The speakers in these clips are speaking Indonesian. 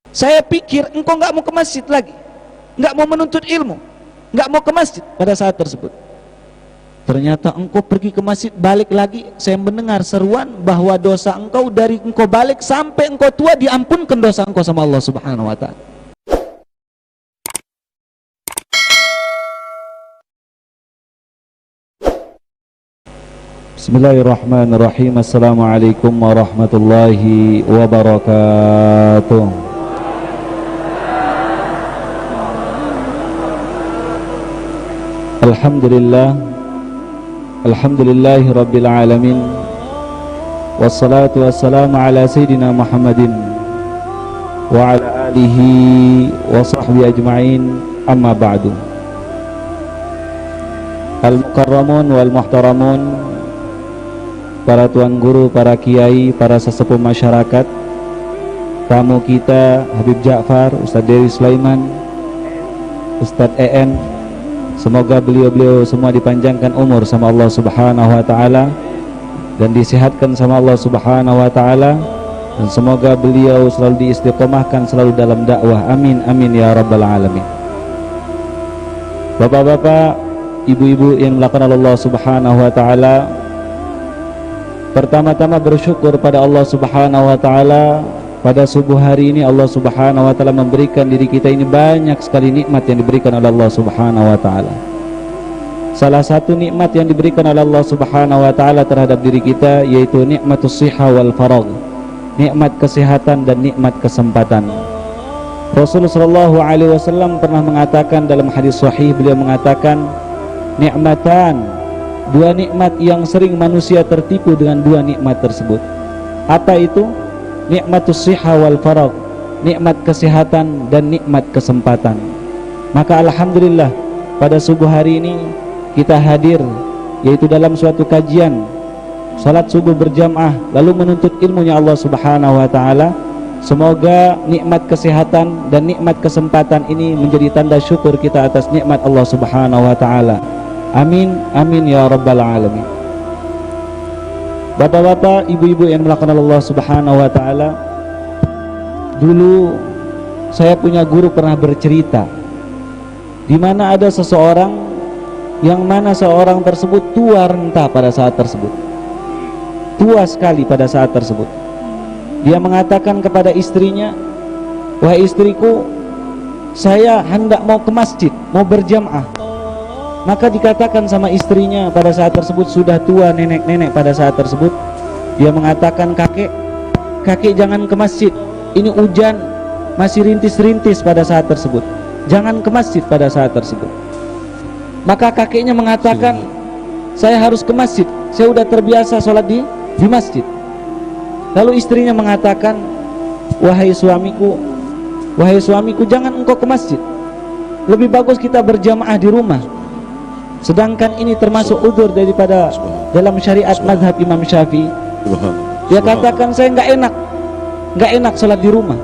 Saya pikir engkau nggak mau ke masjid lagi, nggak mau menuntut ilmu, nggak mau ke masjid pada saat tersebut. Ternyata engkau pergi ke masjid, balik lagi, saya mendengar seruan bahwa dosa engkau dari engkau balik sampai engkau tua diampunkan dosa engkau sama Allah Subhanahu wa ta'ala. Bismillahirrahmanirrahim. Assalamualaikum warahmatullahi wabarakatuh. Alhamdulillahi rabbil alamin. Wassalatu wassalamu ala sayyidina Muhammadin wa ala alihi wa sahbihi ajma'in, amma ba'du. Al-mukarramun wal muhtaramun, para tuan guru, para kiai, para sesepuh masyarakat, tamu kita Habib Ja'far, Ustadz Dewi Sulaiman, Ustadz EN, semoga beliau-beliau semua dipanjangkan umur sama Allah Subhanahu wa ta'ala dan disehatkan sama Allah Subhanahu wa ta'ala, dan semoga beliau selalu diistiqomahkan selalu dalam dakwah, amin amin ya rabbal alamin. Bapak-bapak, ibu-ibu yang melakukan Allah Subhanahu wa ta'ala, pertama-tama bersyukur pada Allah Subhanahu wa ta'ala. Pada subuh hari ini Allah Subhanahu wa ta'ala memberikan diri kita ini banyak sekali nikmat yang diberikan oleh Allah Subhanahu wa ta'ala. Salah satu nikmat yang diberikan oleh Allah Subhanahu wa ta'ala terhadap diri kita yaitu nikmatus siha wal faragh, nikmat kesehatan dan nikmat kesempatan. Rasulullah sallallahu alaihi wasallam pernah mengatakan dalam hadis sahih, beliau mengatakan, nikmatan, dua nikmat yang sering manusia tertipu dengan dua nikmat tersebut. Apa itu? Nikmatus siha wal faragh, nikmat kesehatan dan nikmat kesempatan. Maka alhamdulillah pada subuh hari ini kita hadir yaitu dalam suatu kajian salat subuh berjamaah lalu menuntut ilmunya Allah Subhanahu wa ta'ala. Semoga nikmat kesehatan dan nikmat kesempatan ini menjadi tanda syukur kita atas nikmat Allah Subhanahu wa ta'ala. Amin amin ya rabbal alamin. Bapak-bapak, ibu-ibu yang melakukan Allah Subhanahu wa ta'ala, dulu saya punya guru pernah bercerita di mana ada seseorang yang mana seorang tersebut tua renta pada saat tersebut, tua sekali pada saat tersebut. Dia mengatakan kepada istrinya, wahai istriku, saya hendak mau ke masjid, mau berjamaah. Maka dikatakan sama istrinya pada saat tersebut, sudah tua nenek-nenek pada saat tersebut, dia mengatakan, kakek jangan ke masjid, ini hujan masih rintis-rintis pada saat tersebut, jangan ke masjid pada saat tersebut. Maka kakeknya mengatakan, saya harus ke masjid, saya sudah terbiasa sholat di masjid. Lalu istrinya mengatakan, wahai suamiku, jangan engkau ke masjid, lebih bagus kita berjamaah di rumah. Sedangkan ini termasuk udzur daripada dalam syariat mazhab Imam Syafi'i. Dia katakan, saya nggak enak sholat di rumah.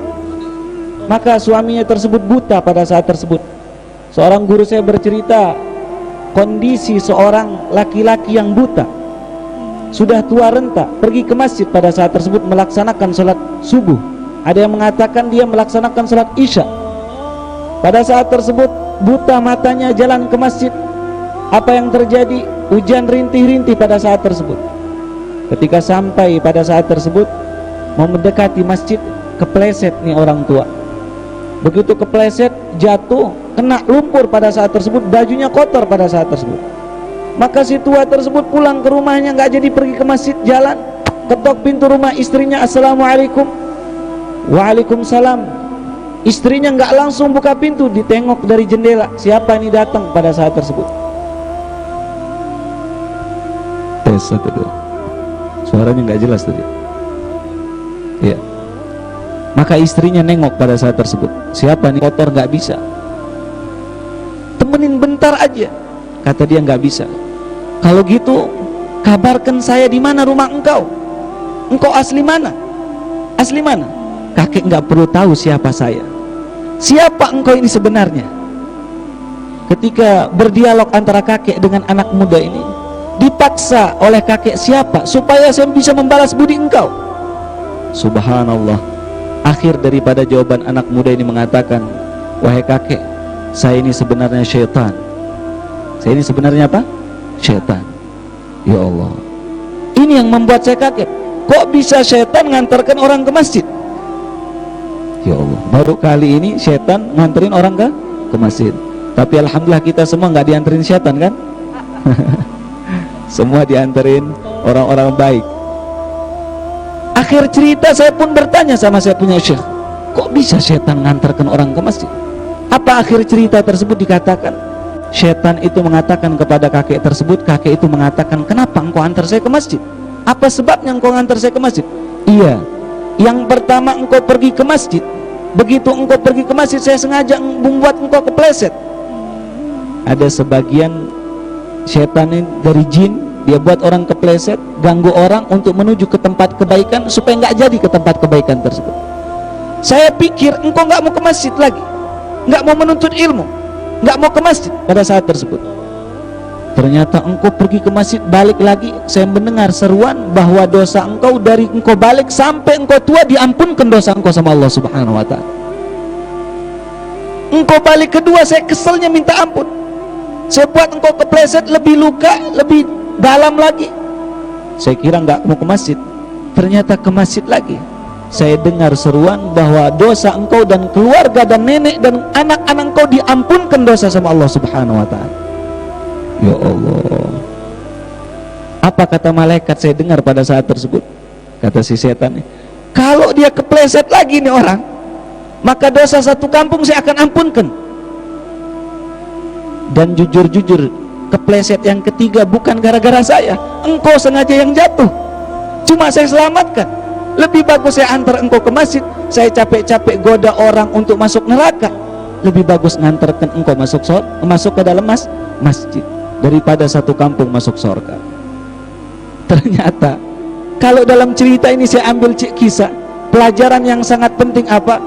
Maka suaminya tersebut buta pada saat tersebut. Seorang guru saya bercerita kondisi seorang laki-laki yang buta, sudah tua renta, pergi ke masjid pada saat tersebut melaksanakan sholat subuh. Ada yang mengatakan dia melaksanakan sholat isya. Pada saat tersebut buta matanya, jalan ke masjid. Apa yang terjadi? Hujan rintih-rintih pada saat tersebut. Ketika sampai pada saat tersebut mau mendekati masjid, kepleset nih orang tua. Begitu kepleset, jatuh, kena lumpur pada saat tersebut, bajunya kotor pada saat tersebut. Maka si tua tersebut pulang ke rumahnya, nggak jadi pergi ke masjid, jalan, ketok pintu rumah istrinya, assalamualaikum. Waalaikumsalam. Istrinya nggak langsung buka pintu, ditengok dari jendela, siapa ini datang pada saat tersebut. Suaranya nggak jelas tadi. Ya. Maka istrinya nengok pada saat tersebut, siapa nih, kotor, nggak bisa. Temenin bentar aja, kata dia, nggak bisa. Kalau gitu kabarkan saya di mana rumah engkau. Engkau asli mana? Asli mana? Kakek nggak perlu tahu siapa saya. Siapa engkau ini sebenarnya? Ketika berdialog antara kakek dengan anak muda ini, dipaksa oleh kakek, siapa supaya saya bisa membalas budi engkau. Subhanallah, akhir daripada jawaban anak muda ini mengatakan, wahai kakek, saya ini sebenarnya syaitan. Saya ini sebenarnya apa? Syaitan. Ya Allah, ini yang membuat saya kaget. Kok bisa syaitan ngantarkan orang ke masjid? Ya Allah, baru kali ini syaitan nganterin orang ke masjid. Tapi alhamdulillah kita semua nggak dianterin syaitan kan? Semua dianterin orang-orang baik. Akhir cerita saya pun bertanya sama saya punya syekh, kok bisa syaitan ngantarkan orang ke masjid? Apa akhir cerita tersebut dikatakan? Syaitan itu mengatakan kepada kakek tersebut, kakek itu mengatakan, kenapa engkau antar saya ke masjid? Apa sebabnya engkau antar saya ke masjid? Iya, yang pertama engkau pergi ke masjid. Begitu engkau pergi ke masjid, saya sengaja membuat engkau kepleset. Ada sebagian syaitan ini dari jin, dia buat orang kepleset, ganggu orang untuk menuju ke tempat kebaikan supaya nggak jadi ke tempat kebaikan tersebut. Saya pikir engkau nggak mau ke masjid lagi, nggak mau menuntut ilmu, nggak mau ke masjid pada saat tersebut. Ternyata engkau pergi ke masjid, balik lagi, saya mendengar seruan bahwa dosa engkau dari engkau balik sampai engkau tua diampunkan dosa engkau sama Allah Subhanahu wa ta'ala. Engkau balik kedua, saya keselnya minta ampun. Saya buat engkau kepleset, lebih luka, lebih dalam lagi. Saya kira nggak mau ke masjid, ternyata ke masjid lagi. Saya dengar seruan bahwa dosa engkau dan keluarga dan nenek dan anak-anak engkau diampunkan dosa sama Allah Subhanahu wa ta'ala. Ya Allah, apa kata malaikat saya dengar pada saat tersebut? Kata si setan, kalau dia kepleset lagi nih orang, maka dosa satu kampung saya akan ampunkan. Dan jujur-jujur, kepleset yang ketiga bukan gara-gara saya, engkau sengaja yang jatuh, cuma saya selamatkan. Lebih bagus saya antar engkau ke masjid, saya capek-capek goda orang untuk masuk neraka. Lebih bagus ngantarkan engkau masuk ke dalam masjid daripada satu kampung masuk surga. Ternyata kalau dalam cerita ini saya ambil kisah, pelajaran yang sangat penting apa?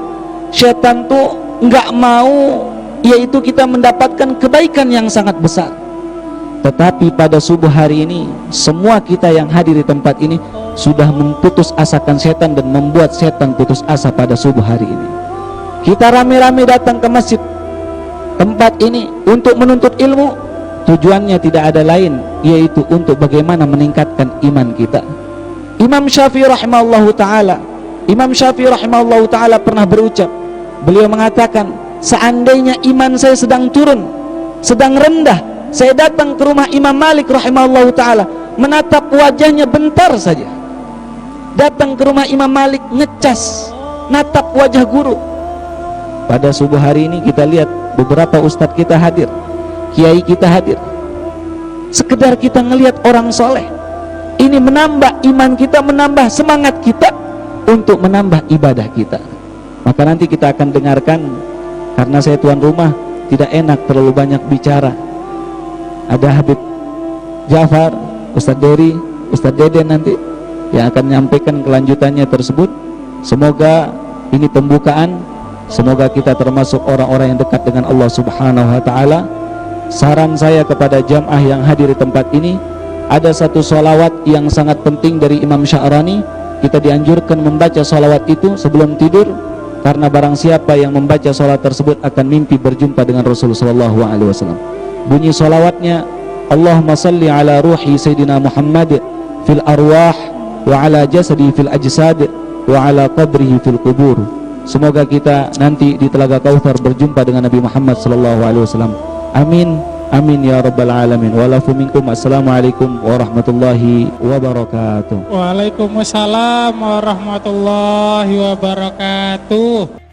Syaitan tuh nggak mau yaitu kita mendapatkan kebaikan yang sangat besar. Tetapi pada subuh hari ini, semua kita yang hadir di tempat ini sudah memutus asakan setan dan membuat setan putus asa pada subuh hari ini. Kita rame-rame datang ke masjid tempat ini untuk menuntut ilmu. Tujuannya tidak ada lain yaitu untuk bagaimana meningkatkan iman kita. Imam Syafi'i rahimahullahu ta'ala, Imam Syafi'i rahimahullahu ta'ala pernah berucap, beliau mengatakan, seandainya iman saya sedang turun, sedang rendah, saya datang ke rumah Imam Malik rahimahullahu ta'ala, menatap wajahnya bentar saja. Datang ke rumah Imam Malik, ngecas, natap wajah guru. Pada subuh hari ini kita lihat beberapa ustadz kita hadir, kiai kita hadir, sekedar kita ngelihat orang soleh. Ini menambah iman kita, menambah semangat kita untuk menambah ibadah kita. Maka nanti kita akan dengarkan, karena saya tuan rumah tidak enak terlalu banyak bicara. Ada Habib Jafar, Ustadz Dery, Ustadz Deden nanti yang akan menyampaikan kelanjutannya tersebut. Semoga ini pembukaan, semoga kita termasuk orang-orang yang dekat dengan Allah Subhanahu wa ta'ala. Saran saya kepada jamaah yang hadir di tempat ini, ada satu sholawat yang sangat penting dari Imam Sya'rani. Kita dianjurkan membaca sholawat itu sebelum tidur, karena barang siapa yang membaca sholawat tersebut akan mimpi berjumpa dengan Rasulullah SAW. Bunyi sholawatnya, Allahumma salli ala ruhi Sayyidina Muhammad fil arwah wa ala jasadi fil ajsad wa ala qabrihi fil kubur. Semoga kita nanti di Telaga Kautsar berjumpa dengan Nabi Muhammad SAW. Amin, amin ya rabbal alamin. Walafu minkum. Assalamualaikum warahmatullahi wabarakatuh. Waalaikumsalam warahmatullahi wabarakatuh.